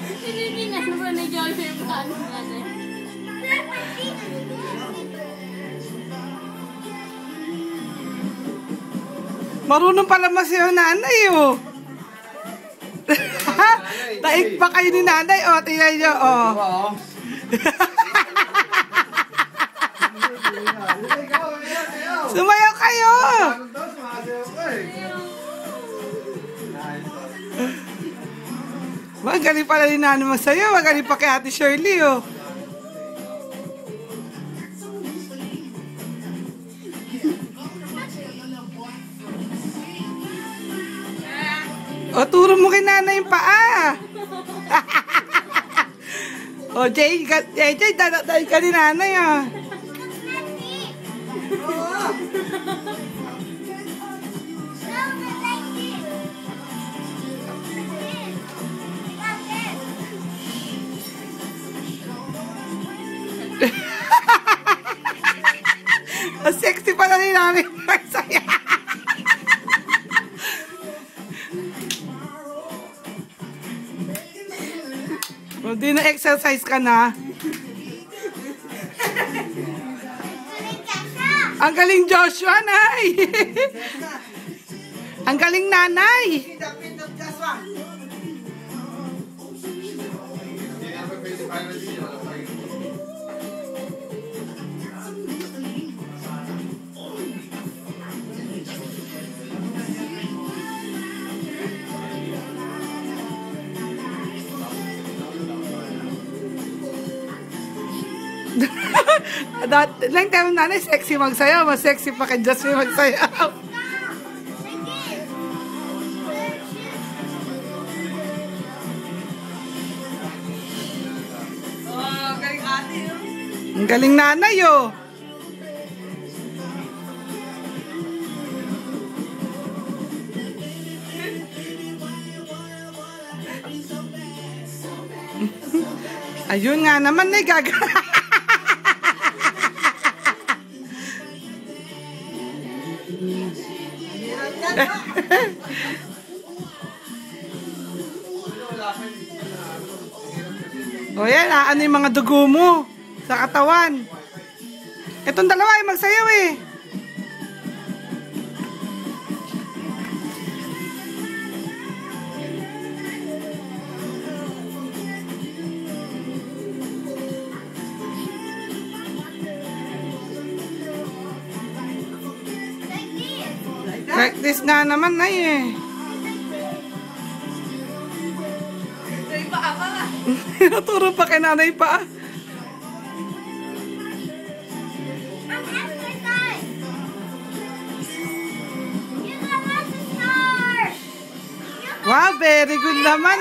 Pilipinas mo na Joseph Kano natin. Marunong pala masayaw nanay, oh. Taik pa kayo ni nanay, oh. Tingnan nyo, oh. Sumayaw kayo! Magaling pala ni nanay masayaw. Magaling pa kay Ate Shirley, oh. O, turo mo kay nanay yung paa. O, Jay, dadadayin ka ni nanay, ah. Ang sexy pala ni nanay. Saya. O, di na-exercise ka na. Ang galing Joshua, nay. Ang galing nanay. Lang tayo nanay, sexy magsayaw. Mas sexy pa kay Joshua magsayaw. Galing ate, oh. Ang galing nanay, oh. Ayun nga naman, eh, gaga. O yan, ano yung mga dugo mo sa katawan. Itong dalawa ay magsayaw, eh. Like this nga naman, ay, eh. Naturo pa kay nanay pa. Wow, very good naman.